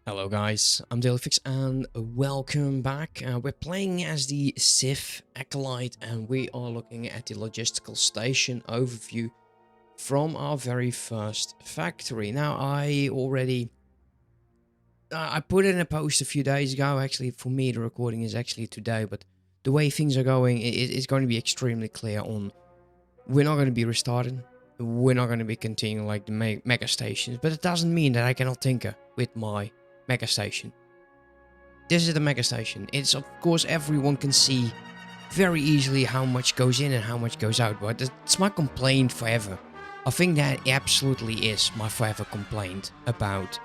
Hello guys, I'm Dyslexic and welcome back. We're playing as the Sith Acolyte and we are looking at the logistical station overview from our very first factory. Now I already I put in a post a few days ago. Actually, for me the recording is actually today, but the way things are going, it's going to be extremely clear on we're not going to be restarting. We're not going to be continuing like the mega stations, but it doesn't mean that I cannot tinker with my mega station. This is the mega station. It's of course everyone can see very easily how much goes in and how much goes out, but it's my complaint forever. I think that absolutely is my forever complaint about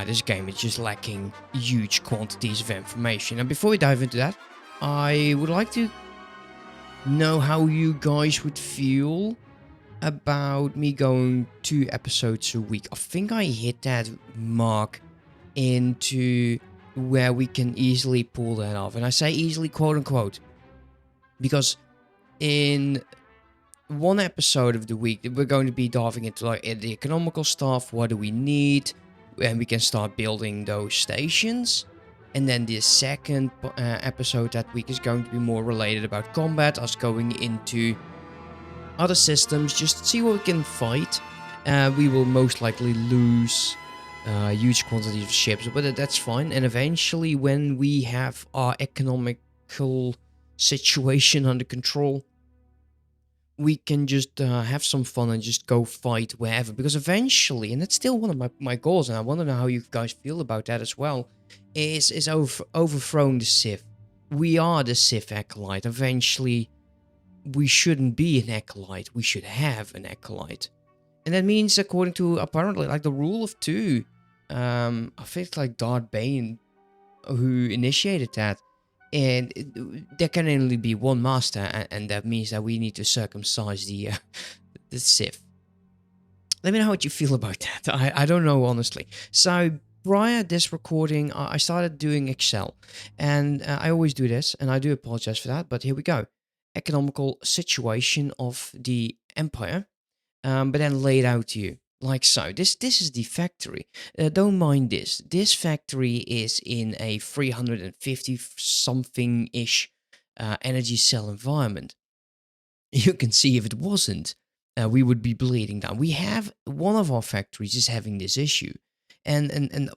this game. It's just lacking huge quantities of information. And before we dive into that, I would like to know how you guys would feel about me going 2 episodes a week. I think I hit that mark into where we can easily pull that off. And I say easily, quote unquote, because in one episode of the week, we're going to be diving into like the economical stuff. What do we need? And we can start building those stations. And then the second episode that week is going to be more related about combat, us going into other systems, just to see what we can fight. We will most likely lose huge quantities of ships, but that's fine. And eventually, when we have our economical situation under control, we can just have some fun and just go fight wherever. Because eventually, and that's still one of my goals, and I want to know how you guys feel about that as well, is overthrowing the Sith. We are the Sith Acolyte. Eventually, we shouldn't be an Acolyte. We should have an Acolyte. And that means, according to apparently like the rule of 2, I think it's like Darth Bane who initiated that. And there can only be one master, and that means that we need to circumcise the Sith. Let me know what you feel about that. I don't know, honestly. So prior this recording, I started doing Excel. And I always do this, and I do apologize for that, but here we go. Economical situation of the Empire, but then laid out to you. Like so. This is the factory. Don't mind this. This factory is in a 350 something ish energy cell environment. You can see if it wasn't, we would be bleeding down. We have one of our factories is having this issue, and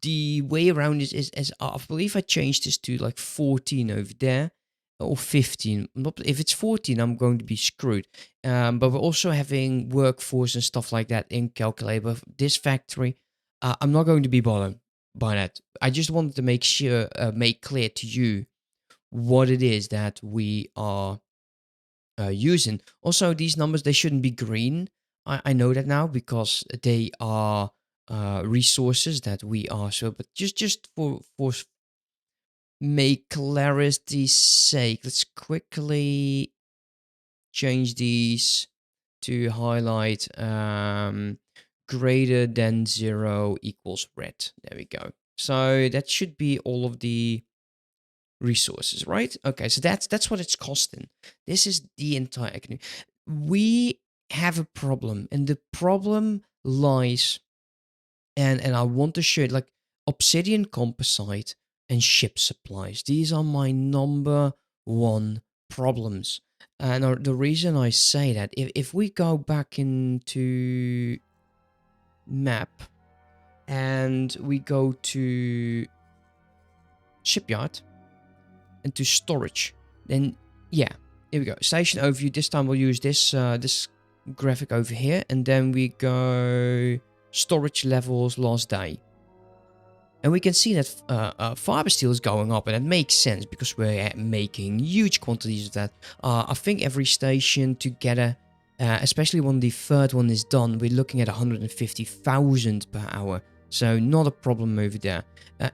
the way around it is I believe I changed this to like 14 over there. Or 15. If it's 14, I'm going to be screwed. But we're also having workforce and stuff like that in calculator. This factory, I'm not going to be bothered by that. I just wanted to make sure, make clear to you what it is that we are using. Also, these numbers, they shouldn't be green. I know that now because they are resources that we are. So, but just for make clarity's sake, let's quickly change these to highlight greater than 0 equals red. There we go. So that should be all of the resources, right? Okay, so that's what it's costing. This is the entire economy. We have a problem, and the problem lies, and I want to show it, like obsidian composite and ship supplies. These are my number one problems. And the reason I say that, if we go back into map and we go to shipyard and to storage, then yeah, here we go. Station overview. This time we'll use this this graphic over here, and then we go storage levels last day. And we can see that fiber steel is going up, and it makes sense because we're making huge quantities of that. I think every station together, especially when the third one is done, we're looking at 150,000 per hour. So not a problem over there.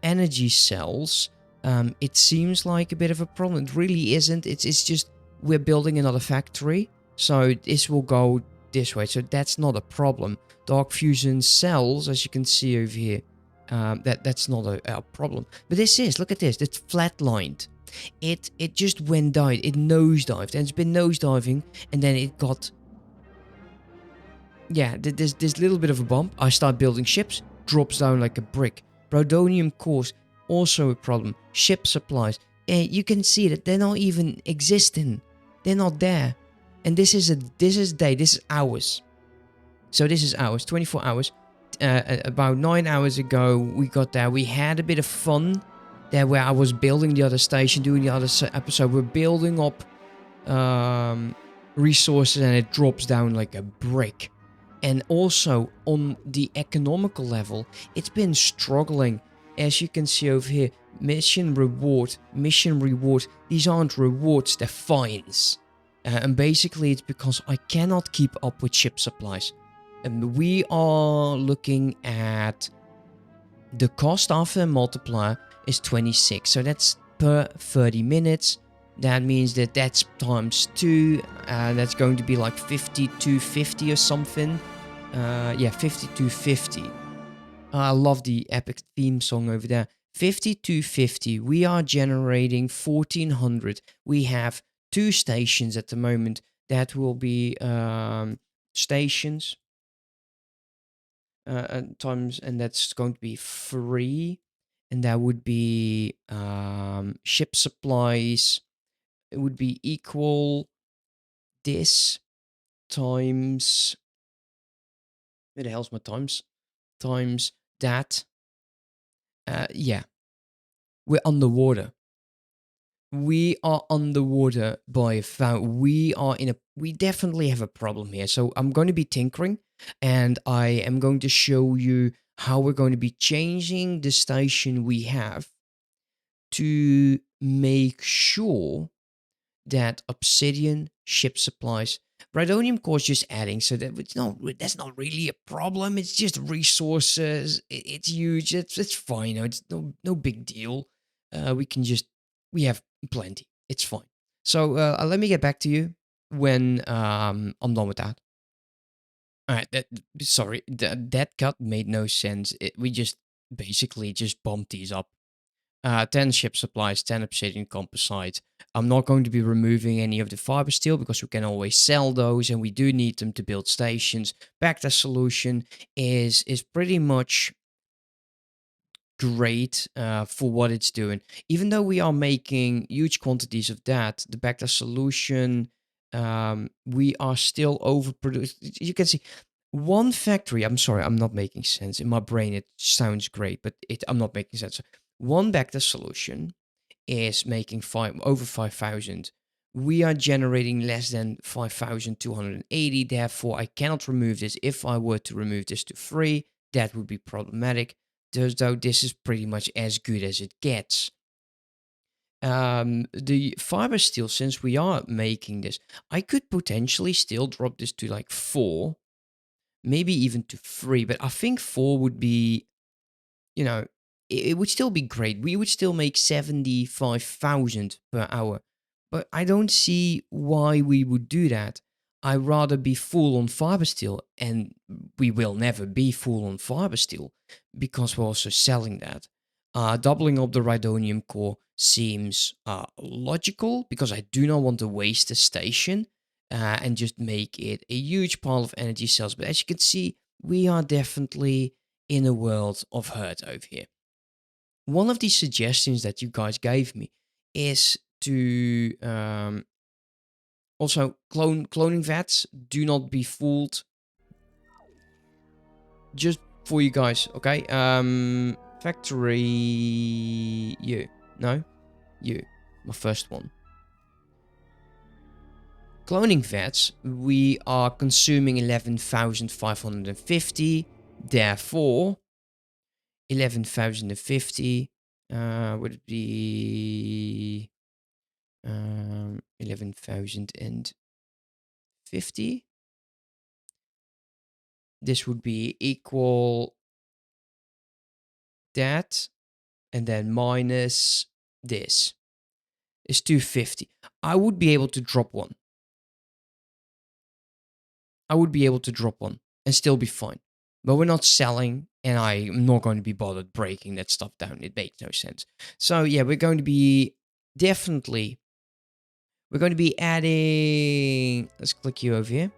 Energy cells, it seems like a bit of a problem. It really isn't. It's just we're building another factory, so this will go this way. So that's not a problem. Dark fusion cells, as you can see over here. That's not a problem. But this is, look at this, it's flatlined. It just went down, it nosedived, and it's been nosediving, and then it got, yeah, there's little bit of a bump. I start building ships, drops down like a brick. Brodonium cores, also a problem. Ship supplies. You can see that they're not even existing. They're not there. And this is hours. So this is hours, 24 hours. About 9 hours ago, we got there. We had a bit of fun there where I was building the other station, doing the other episode. We're building up resources and it drops down like a brick. And also on the economical level, it's been struggling. As you can see over here, mission reward. These aren't rewards, they're fines. And basically it's because I cannot keep up with ship supplies. And we are looking at the cost after a multiplier is 26. So that's per 30 minutes. That means that that's times 2. That's going to be like 5250 or something. Yeah, 5250. I love the epic theme song over there. 5250. We are generating 1400. We have 2 stations at the moment. That will be stations times, and that's going to be 3. And that would be ship supplies. It would be equal this times, where the hell's my times? Times that. Yeah, we're underwater. We are underwater by we definitely have a problem here. So I'm going to be tinkering, and I am going to show you how we're going to be changing the station we have to make sure that obsidian, ship supplies, Bridonium core is just adding, so that's not really a problem. It's just resources. It's huge. It's fine. It's no big deal. We have plenty. It's fine. So let me get back to you when I'm done with that. All right. Sorry, that cut made no sense. We just basically just bumped these up. 10 ship supplies, 10 obsidian composite. I'm not going to be removing any of the fiber steel because we can always sell those and we do need them to build stations. Bacta solution is pretty much great for what it's doing. Even though we are making huge quantities of that, the Bacta solution, we are still overproduced. You can see one factory. I'm sorry, I'm not making sense. In my brain, it sounds great, but I'm not making sense. One Bacta solution is making over 5,000. We are generating less than 5,280. Therefore, I cannot remove this. If I were to remove this to 3, that would be problematic. Though this is pretty much as good as it gets. The fiber steel, since we are making this, I could potentially still drop this to like 4, maybe even to 3. But I think 4 would be, it would still be great. We would still make 75,000 per hour. But I don't see why we would do that. I'd rather be full on fiber steel, and we will never be full on fiber steel because we're also selling that. Doubling up the Rhydonium core seems logical because I do not want to waste the station and just make it a huge pile of energy cells. But as you can see, we are definitely in a world of hurt over here. One of the suggestions that you guys gave me is to also cloning vats. Do not be fooled. Just for you guys, okay? Factory you. No? You. My first one. Cloning vats, we are consuming 11,550. Therefore, 11,050 would it be 11,050. This would be equal that, and then minus this is 250. I would be able to drop one. And still be fine. But we're not selling, and I'm not going to be bothered breaking that stuff down. It makes no sense. So yeah, we're going to be adding, let's click you over here,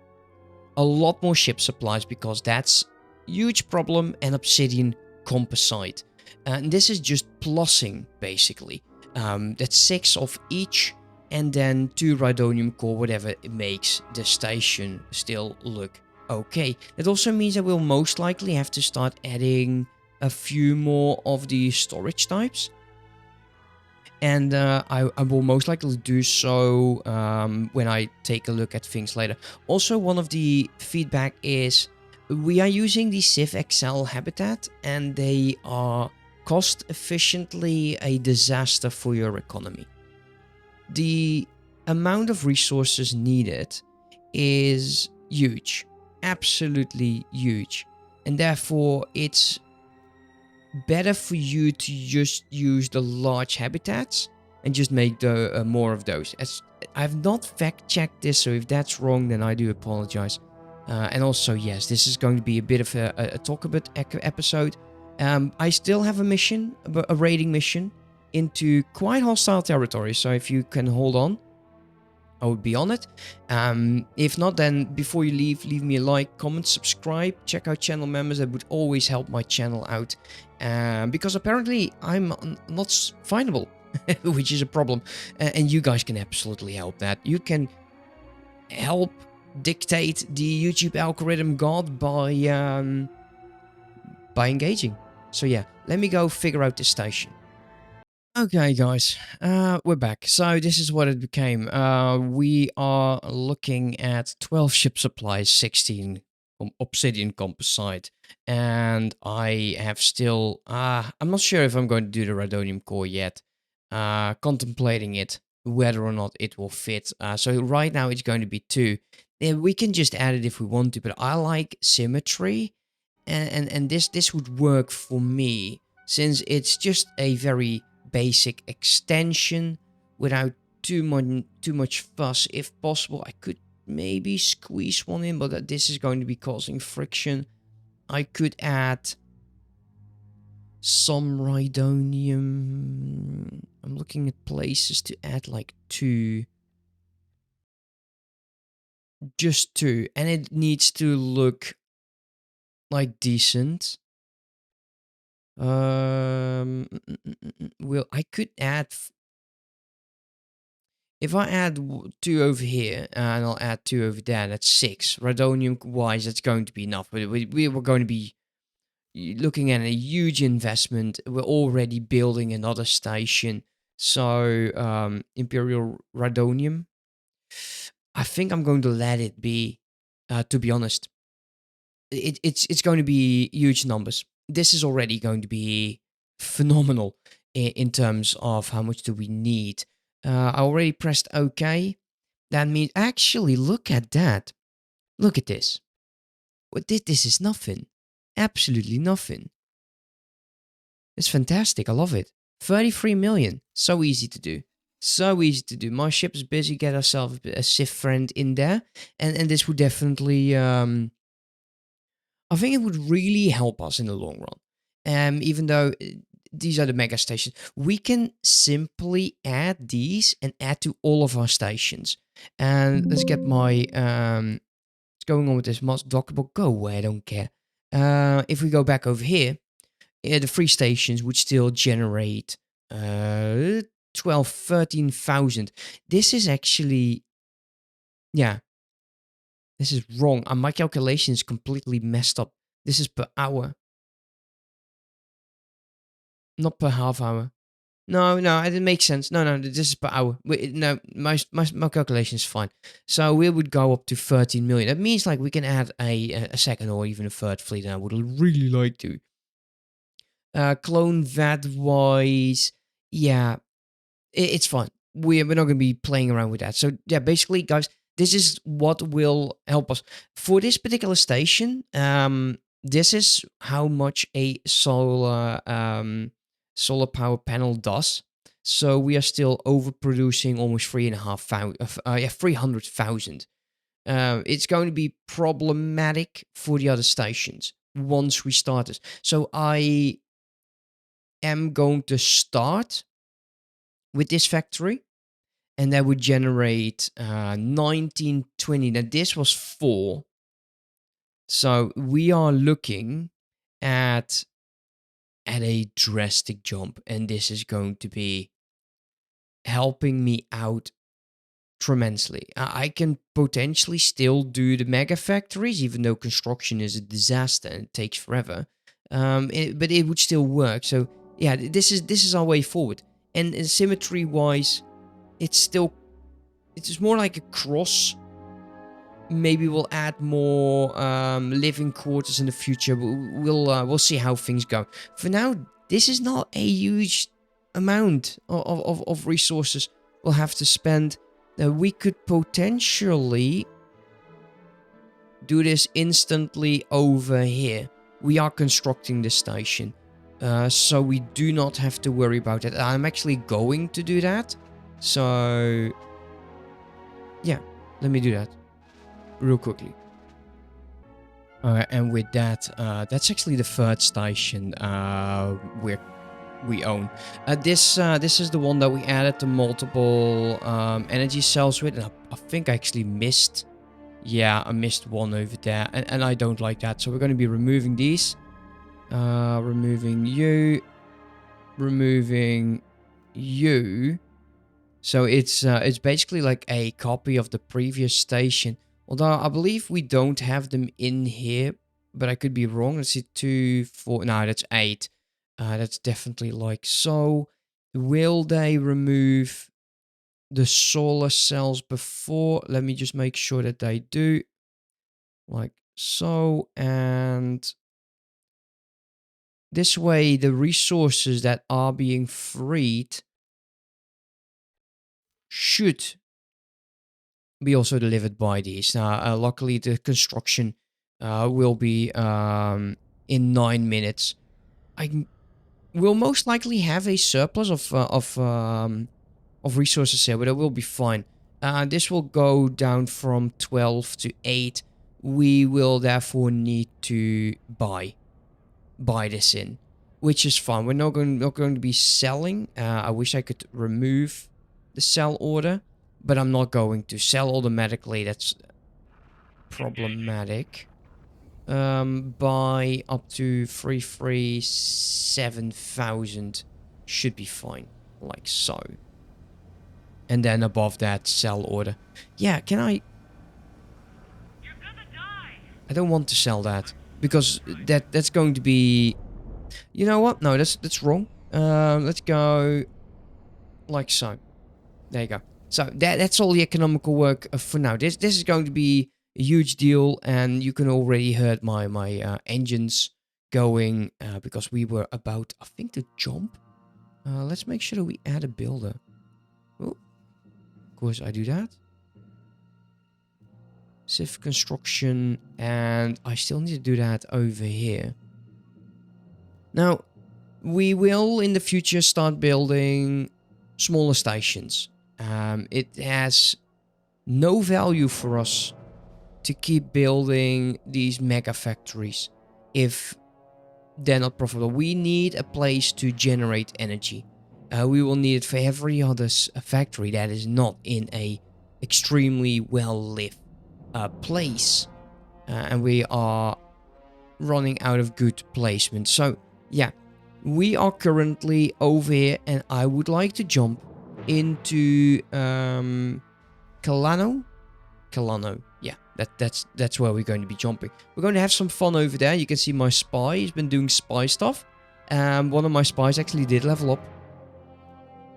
a lot more ship supplies because that's huge problem, and obsidian composite. And this is just plussing, basically. That's 6 of each, and then 2 Rhydonium core, whatever it makes the station still look okay. That also means that we'll most likely have to start adding a few more of the storage types. And I will most likely do so when I take a look at things later. Also, one of the feedback is we are using the Sith XL habitat, and they are cost efficiently a disaster for your economy. The amount of resources needed is huge, absolutely huge, and therefore it's better for you to just use the large habitats and just make the more of those. As I've not fact checked this, so if that's wrong, then I do apologize. And also, yes, this is going to be a bit of a talk about episode. I still have a mission, a raiding mission into quite hostile territory. So if you can hold on, I would be on it. If not, then before you leave me a like, comment, subscribe, check out channel members. That would always help my channel out. Because apparently I'm not findable, which is a problem. And you guys can absolutely help that. You can help dictate the YouTube algorithm god by engaging. So yeah, let me go figure out this station. Okay, guys, we're back. So this is what it became. We are looking at 12 ship supplies, 16 obsidian composite, and I have still, I'm not sure if I'm going to do the Rhydonium core yet. Contemplating it, whether or not it will fit. So right now it's going to be 2. We can just add it if we want to, but I like symmetry, and this would work for me since it's just a very basic extension without too much fuss. If possible, I could maybe squeeze one in, but this is going to be causing friction. I could add some Rhydonium. I'm looking at places to add like 2. Just 2. And it needs to look like decent. Well, I could add... If I add 2 over here, and I'll add 2 over there, that's 6. Rhydonium-wise, that's going to be enough. But we were going to be looking at a huge investment. We're already building another station. So, Imperial Rhydonium, I think I'm going to let it be, to be honest. It's going to be huge numbers. This is already going to be phenomenal in terms of how much do we need. I already pressed OK. That means, actually, look at that. Look at this. This is nothing. Absolutely nothing. It's fantastic. I love it. 33 million. So easy to do. So easy to do. My ship is busy. Get ourselves a Sith friend in there. And this would definitely... I think it would really help us in the long run. Even though these are the mega stations, we can simply add these and add to all of our stations. And let's get my... what's going on with this mods dockable? Go away, I don't care. If we go back over here, the 3 stations would still generate 13,000. This is actually... Yeah. This is wrong. My calculation is completely messed up. This is per hour. Not per half hour. No, it makes sense. No, this is per hour. No, my calculation is fine. So we would go up to 13 million. That means like we can add a second or even a third fleet, and I would really like to. Clone that wise, yeah, it's fine. We're not going to be playing around with that. So yeah, basically, guys, this is what will help us for this particular station. This is how much a solar power panel does. So we are still overproducing almost 300,000. It's going to be problematic for the other stations once we start this. So I am going to start with this factory, and that would generate 1920. Now this was 4, so we are looking at at a drastic jump, and this is going to be helping me out tremendously. I can potentially still do the mega factories, even though construction is a disaster and it takes forever. But it would still work. So yeah, this is our way forward. And symmetry wise, it's more like a cross. Maybe we'll add more living quarters in the future. We'll see how things go. For now, this is not a huge amount of resources we'll have to spend. We could potentially do this instantly over here. We are constructing the station, so we do not have to worry about it. I'm actually going to do that. So yeah, let me do that real quickly. Alright, and with that, that's actually the third station we own. This is the one that we added the multiple energy cells with, and I think I actually missed. Yeah, I missed one over there, and I don't like that. So we're going to be removing these. Removing you. Removing you. So it's basically like a copy of the previous station. Although I believe we don't have them in here, but I could be wrong. Let's see, 2, 4. No, that's 8. That's definitely like so. Will they remove the solar cells before? Let me just make sure that they do. Like so. And this way, the resources that are being freed should be also delivered by these. Now, luckily, the construction will be in 9 minutes. I will most likely have a surplus of resources here, but it will be fine. This will go down from 12 to 8. We will therefore need to buy this in, which is fine. We're not going to be selling. I wish I could remove the sell order, but I'm not going to sell automatically. That's problematic. Buy up to 337,000 should be fine, like so. And then above that, sell order. Yeah, can I? You're gonna die. I don't want to sell that because that's going to be. You know what? No, that's wrong. Let's go like so. There you go. So that's all the economical work for now. This is going to be a huge deal, and you can already hear my engines going because we were about, I think, to jump. Let's make sure that we add a builder. Oh, of course I do that. Sith construction, and I still need to do that over here. Now, we will in the future start building smaller stations. It has no value for us to keep building these mega factories if they're not profitable. We need a place to generate energy. We will need it for every other factory that is not in a extremely well-lit place. And we are running out of good placement. So, yeah, we are currently over here, and I would like to jump into Celanon. Yeah, that's where we're going to be jumping. We're going to have some fun over there. You can see my spy. He's been doing spy stuff. One of my spies actually did level up.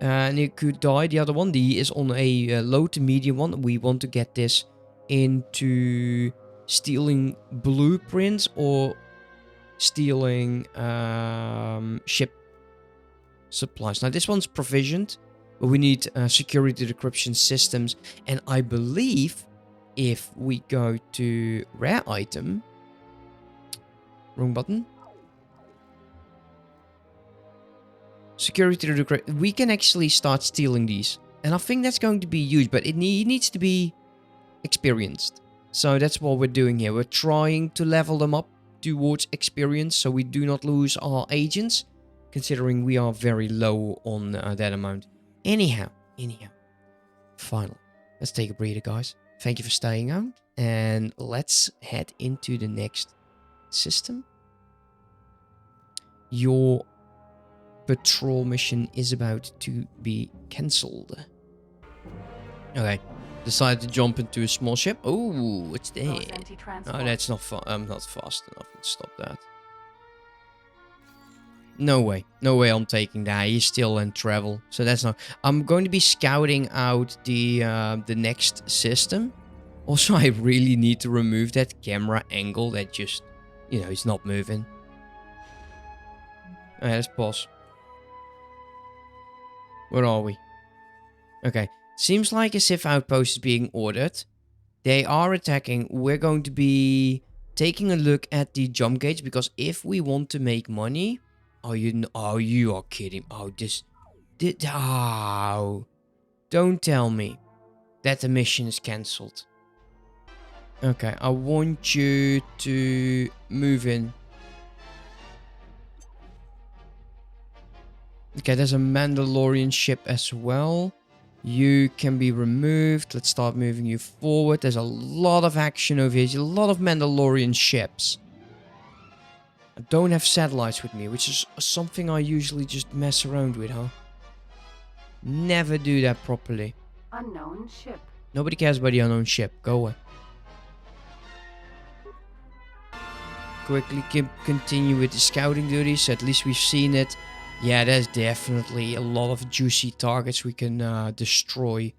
And it could die. The other one, is on a low to medium one. We want to get this into stealing blueprints or stealing ship supplies. Now this one's provisioned, but we need security decryption systems, and I believe if we go to rare item, wrong button, security decryption, we can actually start stealing these, and I think that's going to be huge, but it needs to be experienced. So that's what we're doing here. We're trying to level them up towards experience so we do not lose our agents, considering we are very low on that amount. Anyhow, finally, let's take a breather, guys. Thank you for staying out, and let's head into the next system. Your patrol mission is about to be cancelled. Okay. Decided to jump into a small ship. Oh, what's that? Oh, that's not I'm not fast enough. Let's stop that. No way. No way I'm taking that. He's still in travel. So that's not... I'm going to be scouting out the next system. Also, I really need to remove that camera angle that just... You know, it's not moving. Alright, let's pause. Where are we? Okay. Seems like a Sith outpost is being ordered. They are attacking. We're going to be taking a look at the jump gates. Because if we want to make money... Oh, you are kidding. Oh, oh. Don't tell me that the mission is cancelled. Okay, I want you to move in. Okay, there's a Mandalorian ship as well. You can be removed. Let's start moving you forward. There's a lot of action over here. There's a lot of Mandalorian ships. I don't have satellites with me, which is something I usually just mess around with, huh? Never do that properly. Unknown ship. Nobody cares about the unknown ship. Go away. Quickly continue with the scouting duties. At least we've seen it. Yeah, there's definitely a lot of juicy targets we can destroy.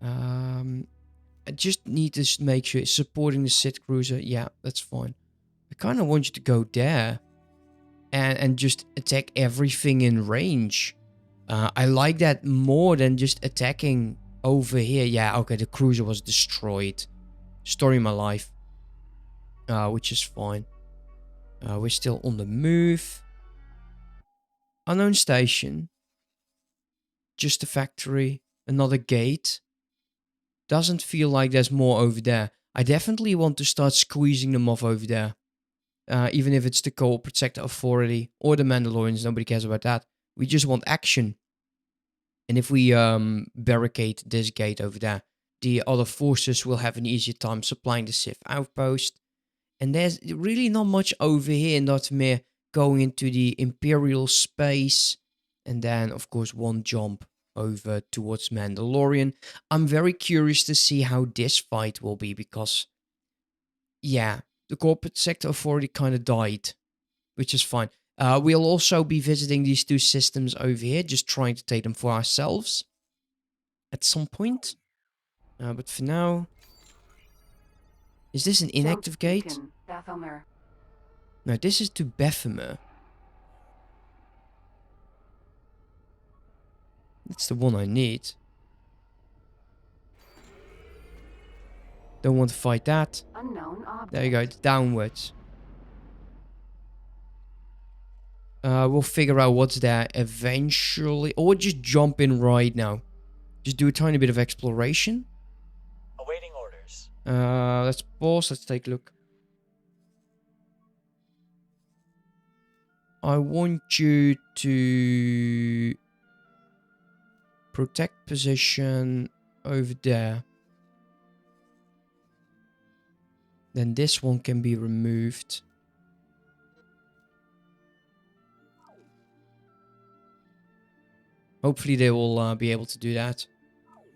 I just need to make sure it's supporting the Sith cruiser. Yeah, that's fine. I kind of want you to go there and just attack everything in range. I like that more than just attacking over here. Yeah, okay, the cruiser was destroyed. Story of my life. Which is fine. We're still on the move. Unknown station. Just a factory. Another gate. Doesn't feel like there's more over there. I definitely want to start squeezing them off over there. Even if it's the Corporate Sector Authority or the Mandalorians, nobody cares about that. We just want action. And if we barricade this gate over there, the other forces will have an easier time supplying the Sith outpost. And there's really not much over here in Dathomir going into the Imperial space. And then, of course, one jump over towards Mandalorian. I'm very curious to see how this fight will be because, yeah, the Corporate Sector Authority kind of died, which is fine. We'll also be visiting these two systems over here, just trying to take them for ourselves at some point. But for now... Is this an inactive gate? No, this is to Dathomir. That's the one I need. Don't want to fight that. There you go, it's downwards. We'll figure out what's there eventually. Or just jump in right now. Just do a tiny bit of exploration. Awaiting orders. Let's pause, let's take a look. I want you to protect position over there. Then this one can be removed. Hopefully they will be able to do that.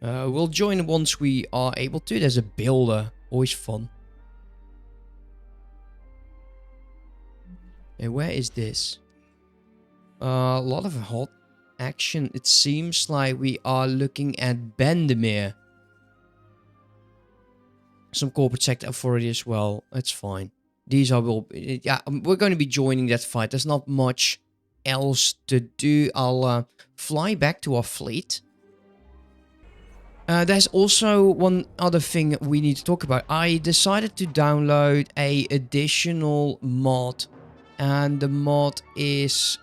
We'll join once we are able to. There's a builder. Always fun. And where is this? A lot of hot action. It seems like we are looking at Bendemeer. Some Corporate Sector Authority as well. That's fine. These are... yeah, we're going to be joining that fight. There's not much else to do. I'll fly back to our fleet. There's also one other thing we need to talk about. I decided to download a additional mod. And the mod is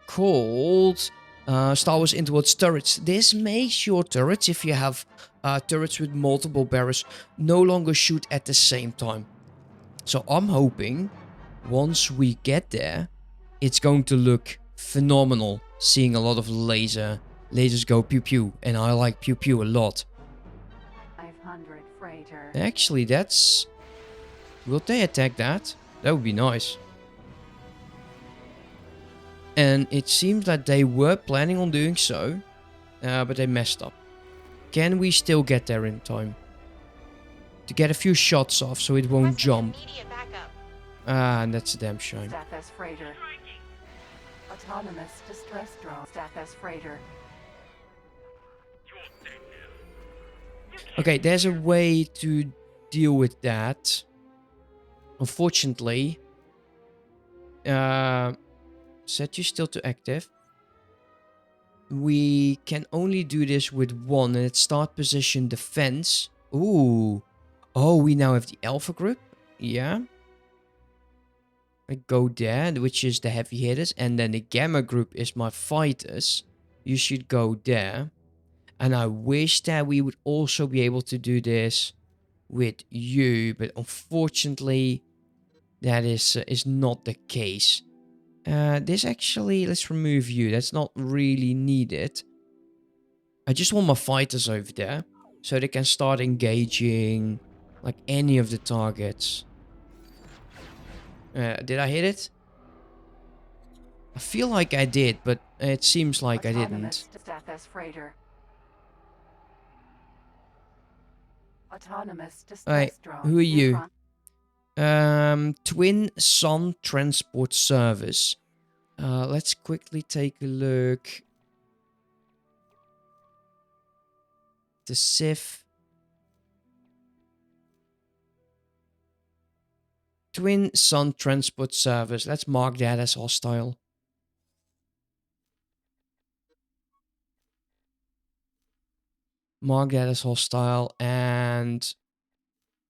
called Star Wars Interworlds turrets. This makes your turrets, if you have turrets with multiple barrels, no longer shoot at the same time. So I'm hoping once we get there, it's going to look phenomenal. Seeing a lot of lasers go pew pew, and I like pew pew a lot. 500 freighter. Actually, that's... Will they attack that? That would be nice. And it seems that they were planning on doing so, but they messed up. Can we still get there in time? To get a few shots off so it won't jump. Ah, and that's a damn shame. Stathis freighter. Autonomous distress drone. Stathis freighter. Okay, there's a way to deal with that. Unfortunately, set you still to active. We can only do this with one, and it's start position defense. Ooh. Oh, we now have the alpha group. Yeah. I go there, which is the heavy hitters. And then the gamma group is my fighters. You should go there. And I wish that we would also be able to do this with you. But unfortunately, that is not the case. This actually, let's remove you. That's not really needed. I just want my fighters over there. So they can start engaging like any of the targets. Did I hit it? I feel like I did, but it seems like I didn't. Stathis freighter. Autonomous Alright, distress drone. who are you? Neutron. Twin Sun Transport Service. Let's quickly take a look. The Sith. Twin Sun Transport Service. Let's mark that as hostile. Mark that as hostile and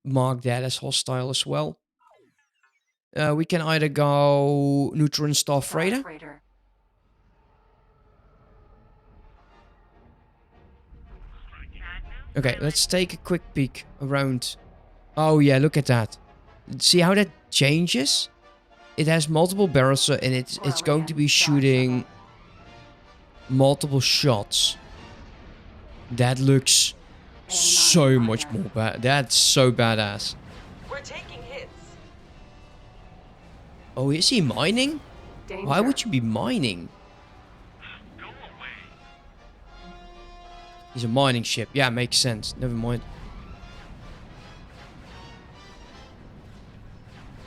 mark that as hostile as well. We can either go Neutron Star Freighter. Okay, let's take a quick peek around. Oh yeah, look at that. See how that changes? It has multiple barrels and it's going to be shooting multiple shots. That looks so much more bad. That's so badass. We're taking hits. Oh, is he mining? Danger. Why would you be mining? Go away. He's a mining ship. Yeah, makes sense. Never mind.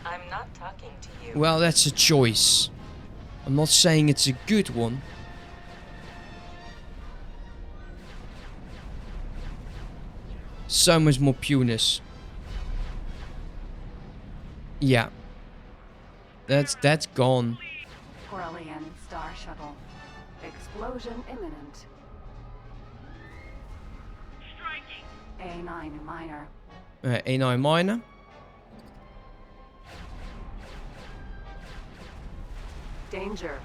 I'm not talking to you. Well, that's a choice. I'm not saying it's a good one. So much more pureness. Yeah. That's gone. Corellian Star Shuttle. Explosion imminent. Striking. A9 minor. A9 minor. Danger.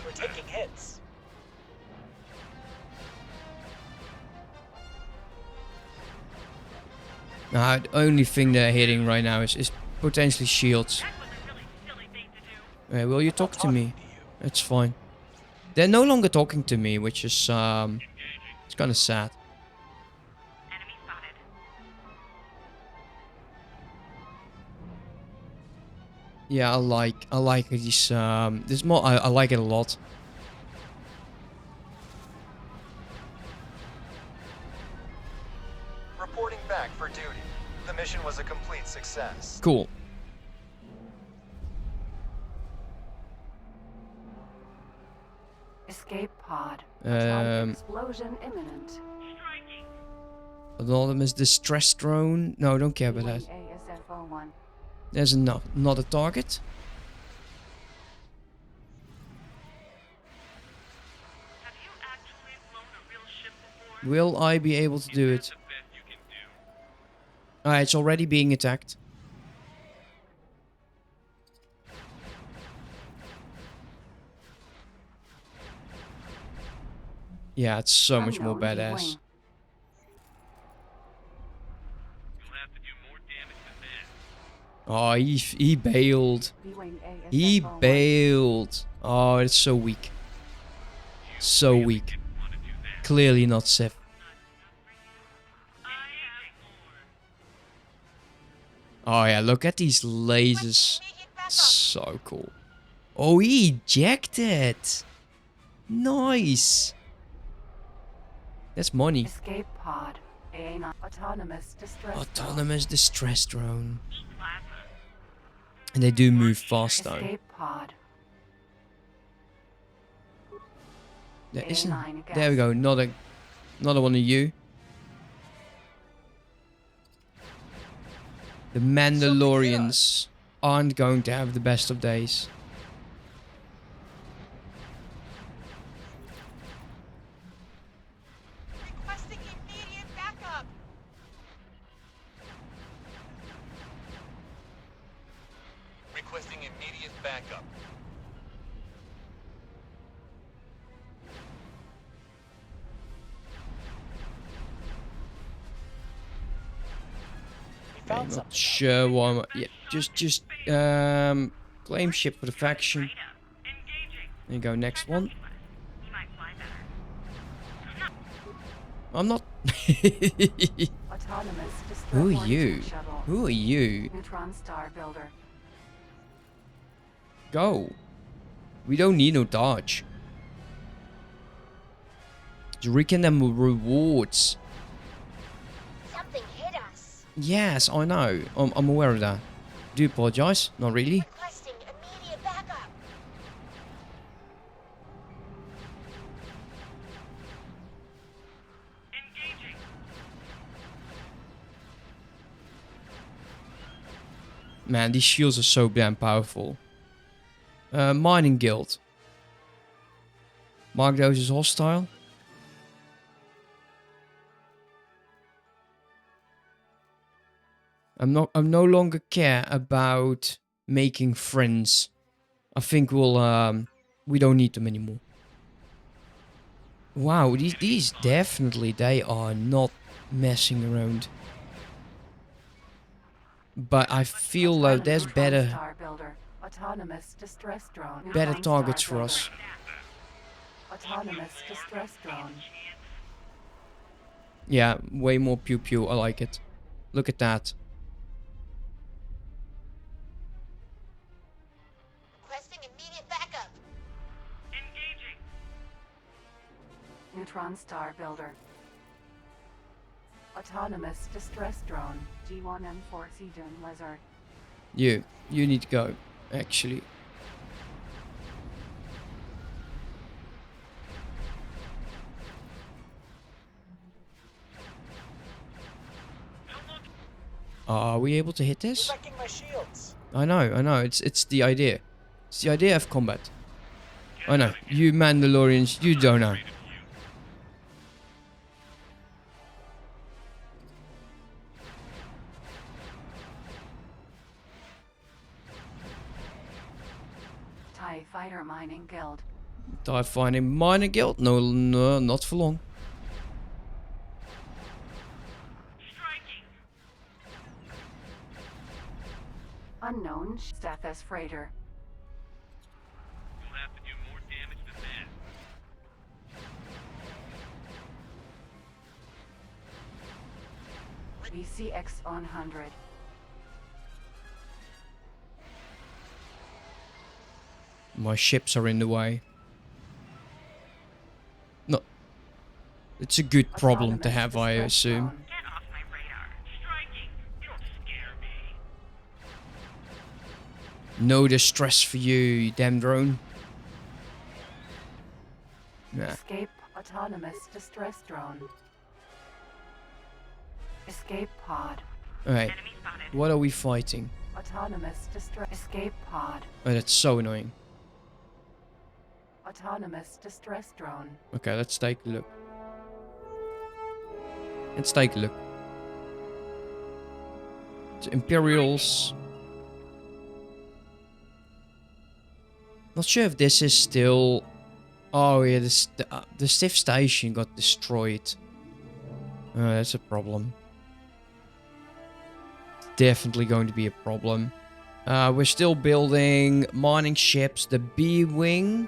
We're taking hits. The only thing they're hitting right now is potentially shields. That was a really silly thing to do. Will you talk to me? It's fine. They're no longer talking to me, which is it's kind of sad. Enemy spotted. Yeah, I like these this more I like it a lot. Reporting back for duty. The mission was a complete success. Cool. Escape pod. Um, Atomic explosion imminent. Striking. Anonymous distress drone. No, don't care about that. ASF-01. There's another target. Have you actually flown a real ship before? Will I be able to do it? That's the best you can do. Alright, it's already being attacked. Yeah, it's so much more Unknown badass. E-wing. You'll have to do more damage than that. Oh, he bailed. V-wing He ASF-01. bailed. Oh, it's so weak. So weak. Didn't want to do that. Clearly not Sith. I have more. Oh yeah, look at these lasers. So cool. Oh, he ejected. Nice. That's money. Escape pod. A9. Autonomous distress Autonomous distress drone. And they do move fast drone. though. Escape pod. There isn't. A9 There we go. Another one of you. The Mandalorians aren't going to have the best of days. Requesting immediate backup. Requesting immediate backup. I'm not sure why. Yeah, just claim ship for the faction. There you go. Next one. I'm not. Autonomous distress Who are origin you? shuttle. Who are you? Neutron star builder. Go. We don't need no dodge. Just reckon them rewards. Something hit us. Yes, I know. I'm aware of that. Do apologize. Not really. Requesting immediate backup. Engaging. Man, these shields are so damn powerful. Mining guild. Mark those as hostile. I'm no longer care about making friends. I think we don't need them anymore. Wow, these definitely, they are not messing around. But I feel there's Neutron better star builder. Autonomous distress drone. better Neutron targets star for us. builder. Autonomous distress drone. Yeah, way more pew pew. I like it. Look at that. Requesting immediate backup. Engaging. Neutron star builder. Autonomous distress drone. G1M4 Seadoom lizard. You need to go. Actually, are we able to hit this? Wrecking my shields. I know. It's the idea. It's the idea of combat. I know. You Mandalorians, you don't know. TIE fighter mining guild. TIE finding minor guild? No, not for long. Striking. Unknown Stethus freighter. You'll have to do more damage than that. BCX 100. My ships are in the way. No. It's a good problem to have, I Autonomous distress assume. drone. Get off my radar. Striking. You don't scare me. No distress for you, you damn drone. Nah. Escape autonomous distress drone. Escape pod. Alright, Enemy spotted. what are we fighting? Autonomous distress. Escape pod. Oh, that's so annoying. Autonomous distress drone. Okay, let's take a look. Let's take a look. It's Imperials. Not sure if this is still... Oh yeah, the Sith station got destroyed. That's a problem. Definitely going to be a problem. We're still building mining ships. The B-Wing.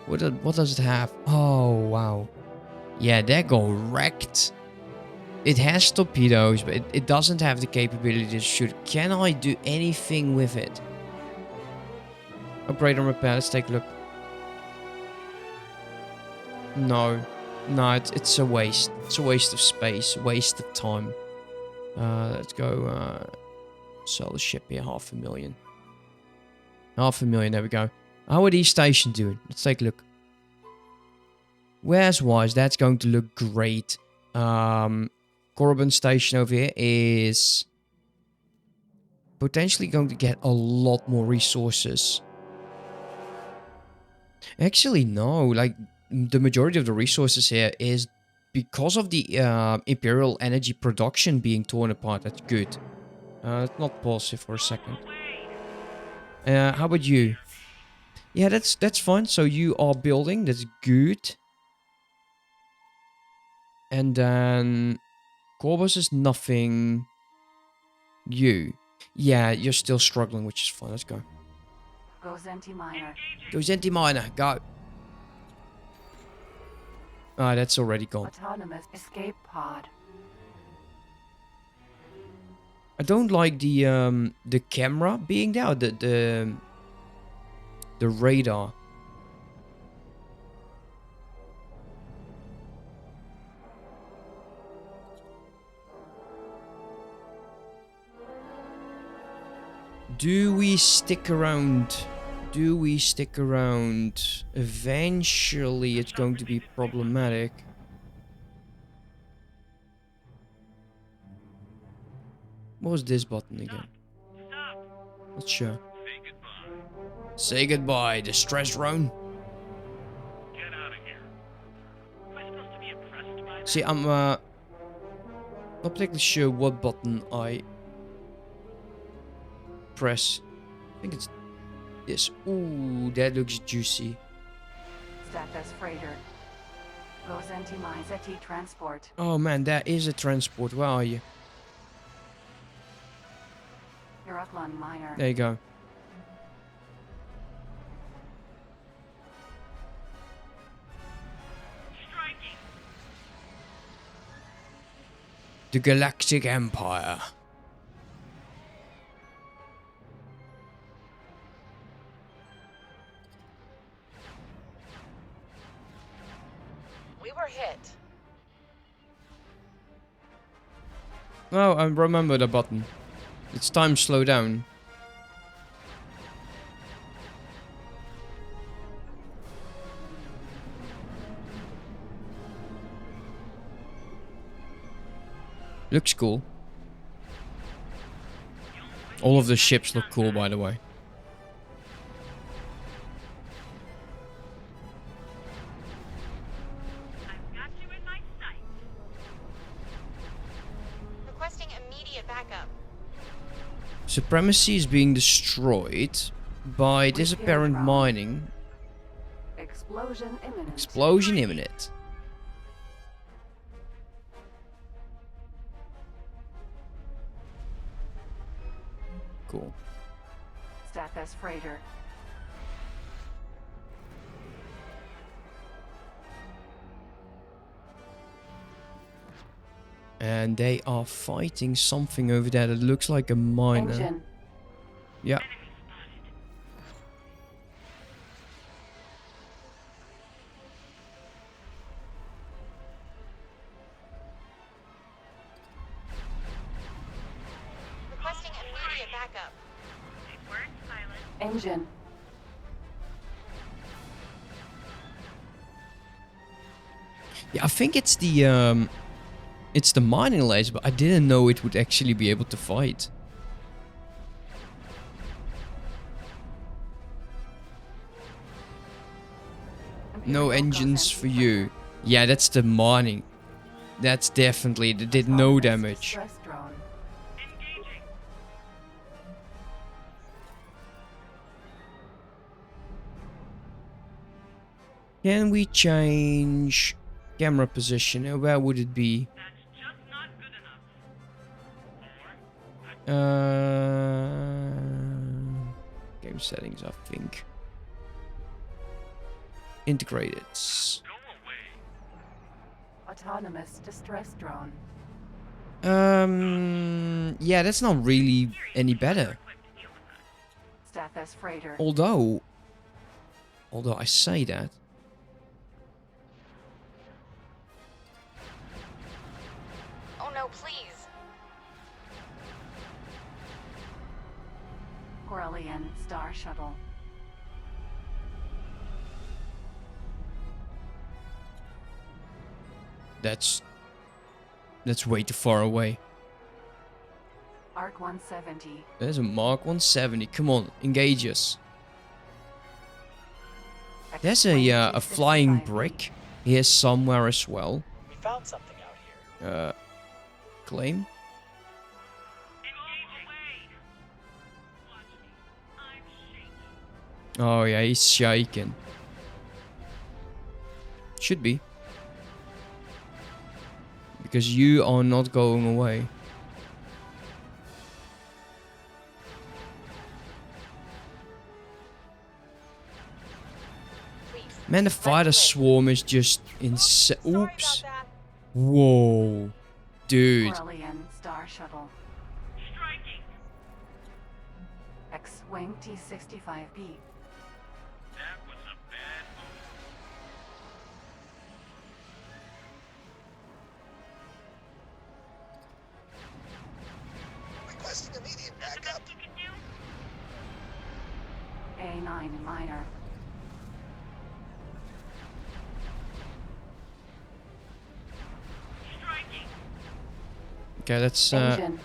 What does it have? Oh, wow. Yeah, that got wrecked. It has torpedoes, but it doesn't have the capability to shoot. Can I do anything with it? Upgrade and repair. Let's take a look. No. No, it's a waste. It's a waste of space. Waste of time. Let's go sell the ship here. 500,000. 500,000. There we go. How are these stations doing? Let's take a look. Wares wise, that's going to look great. Corbin station over here is potentially going to get a lot more resources. Actually, no. Like, the majority of the resources here is because of the Imperial energy production being torn apart. That's good. Let's not pause here for a second. How about you? Yeah, that's fine. So you are building. That's good. And then Corbus is nothing. You. Yeah, you're still struggling, which is fine. Let's go. Go Zenti Minor. Go Zenti Minor. Go. Ah, that's already gone. Autonomous escape pod. I don't like the camera being there. The radar. Do we stick around? Do we stick around? Eventually, it's going to be problematic. What was this button again? Not sure. Say goodbye. Say goodbye, distress drone. Get out of here. Am I supposed to be impressed by that? See, I'm not particularly sure what button I press. I think it's this. Ooh, that looks juicy. Status freighter. Go Zenti Mine Zeti transport. Oh man, that is a transport. Where are you? Euroclon Minor. There you go. Striking. The Galactic Empire. We were hit. Oh, I remember the button. It's time to slow down. Looks cool. All of the ships look cool, by the way. I've got you in my sight. Requesting immediate backup. Supremacy is being destroyed by disapparent mining. Explosion imminent. Explosion imminent. Cool. Status freighter. And they are fighting something over there that looks like a miner. Engine. Yeah. Requesting immediate backup. It worked, pilot. Engine. Yeah, I think it's the mining laser, but I didn't know it would actually be able to fight. No engines for you. Yeah, that's the mining. That's definitely, they did no Autonomous damage. distress drone. Engaging. Can we change camera position? Where would it be? That's just not good enough. Game settings, I think. Integrated. Go away. Autonomous distress drone. Yeah, that's not really any better. Equipped to deal with that. Status freighter. Although, Although I say that. Oh no, please. Corellian Star Shuttle. That's way too far away. Arc 170. There's a Mark 170. Come on, engage us. There's a flying brick here somewhere as well. We found something out here. Claim. Oh yeah, he's shaking. Should be. Because you are not going away. Please. Man, the fighter swarm is just insane. Oops. Whoa. Dude. Corellian Star Shuttle. Striking. X-Wing T-65B. That was a bad move. Requesting immediate That's the backup. best you can do? A9 Minor. Striking. Okay, let's Engine.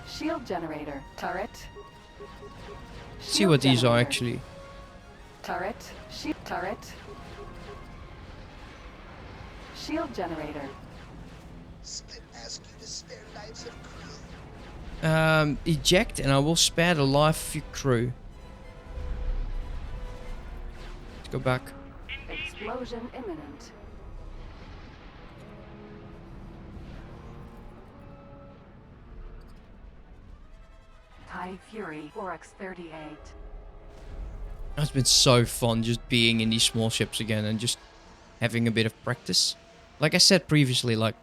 Shield generator. Turret. see what these are actually. Turret. Turret. Shield generator. Split ask you to spare lives of crew. Eject and I will spare the life of your crew. Let's go back. Explosion imminent. TIE Fury 4X38. It's been so fun just being in these small ships again and just having a bit of practice. Like I said previously, like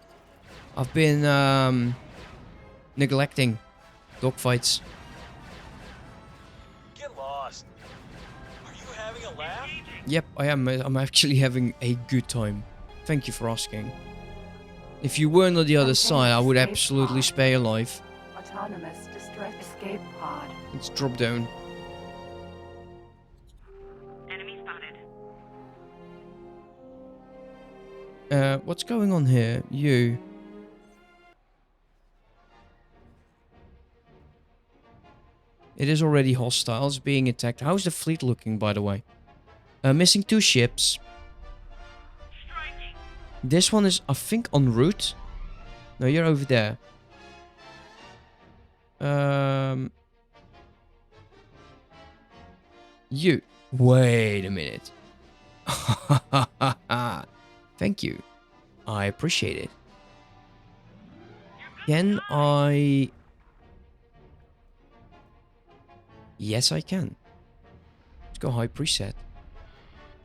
I've been neglecting dogfights. Get lost. Are you having a laugh? Yep, I am. I'm actually having a good time. Thank you for asking. If you weren't on the other side, I would absolutely spare your life. Autonomous Distress Escape Pod. Let's drop down. Enemy spotted. What's going on here? You. It is already hostile. It's being attacked. How's the fleet looking, by the way? Missing 2 ships. Striking. This one is, I think, en route. No, you're over there. You. Wait a minute. Thank you. I appreciate it. Can I... Yes, I can. Let's go high preset.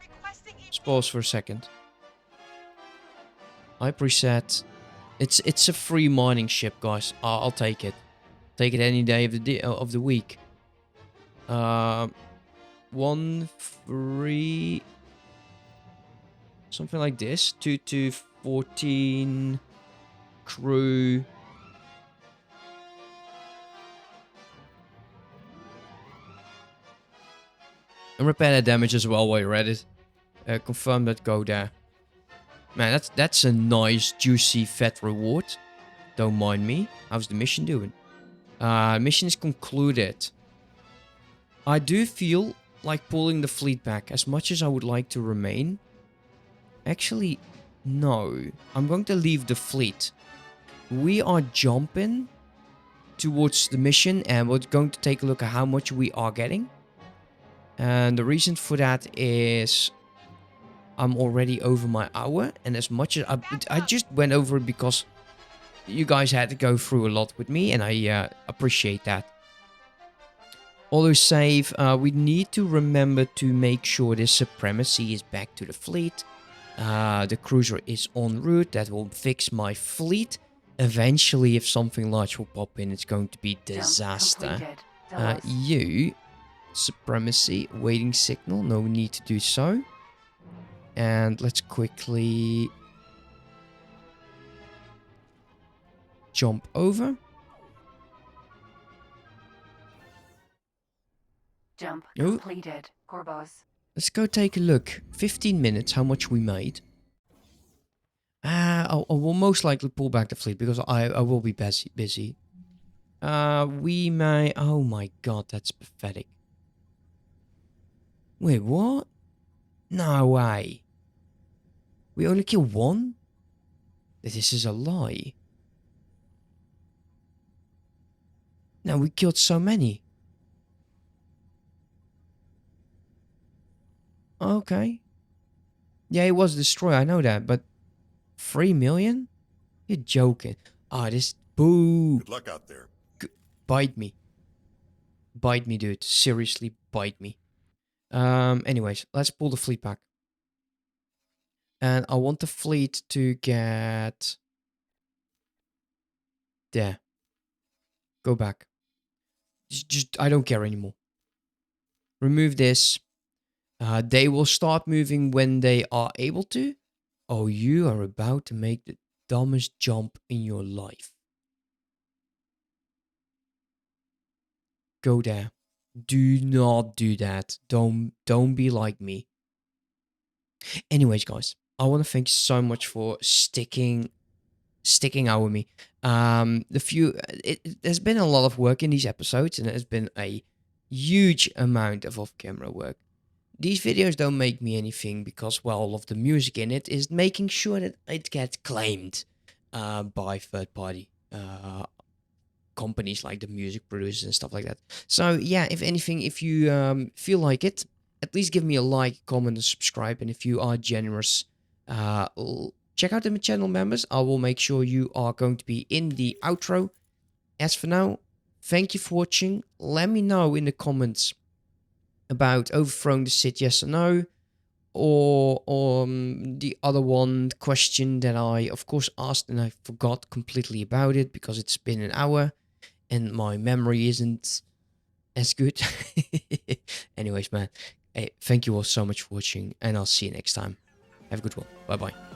Requesting Let's pause for a second. High preset. It's a free mining ship, guys. I'll take it. Take it any day of the week. 1 free, something like this. 2 to 14 crew. And repair that damage as well while you're at it. Confirm that go there. Man, that's a nice, juicy, fat reward. Don't mind me. How's the mission doing? Mission is concluded. I do feel like pulling the fleet back as much as I would like to remain. Actually, no. I'm going to leave the fleet. We are jumping towards the mission and we're going to take a look at how much we are getting. And the reason for that is I'm already over my hour, and as much as I just went over it because you guys had to go through a lot with me, and I appreciate that. Auto save, we need to remember to make sure this supremacy is back to the fleet. The cruiser is en route, that will fix my fleet. Eventually, if something large will pop in, it's going to be disaster. Jump completed. Delos. You supremacy, waiting signal. No need to do so. And let's quickly jump over. Jump Oh. completed. Corvus. Let's go take a look. 15 minutes, how much we made. I will most likely pull back the fleet because I will be busy. We may... Oh my god, that's pathetic. Wait, what? No way. We only killed one? This is a lie. No, we killed so many. Okay. Yeah, it was destroyed, I know that, but 3 million? You're joking. Ah, this... Boo! Good luck out there. Bite me. Bite me, dude. Seriously, bite me. Anyways, let's pull the fleet back. And I want the fleet to get... There. Go back. Just I don't care anymore. Remove this. They will start moving when they are able to. Oh, you are about to make the dumbest jump in your life. Go there. Do not do that. Don't be like me. Anyways, guys, I want to thank you so much for sticking out with me. There's been a lot of work in these episodes, and there's been a huge amount of off-camera work. These videos don't make me anything because, well, all of the music in it is making sure that it gets claimed by third-party companies like the music producers and stuff like that. So, yeah, if anything, if you feel like it, at least give me a like, comment, and subscribe. And if you are generous, check out the channel members. I will make sure you are going to be in the outro. As for now, thank you for watching. Let me know in the comments about overthrowing the Sith, yes or no, or the other one question that I of course asked and I forgot completely about it because it's been an hour and my memory isn't as good. Anyways, man, hey, thank you all so much for watching, and I'll see you next time. Have a good one. Bye bye.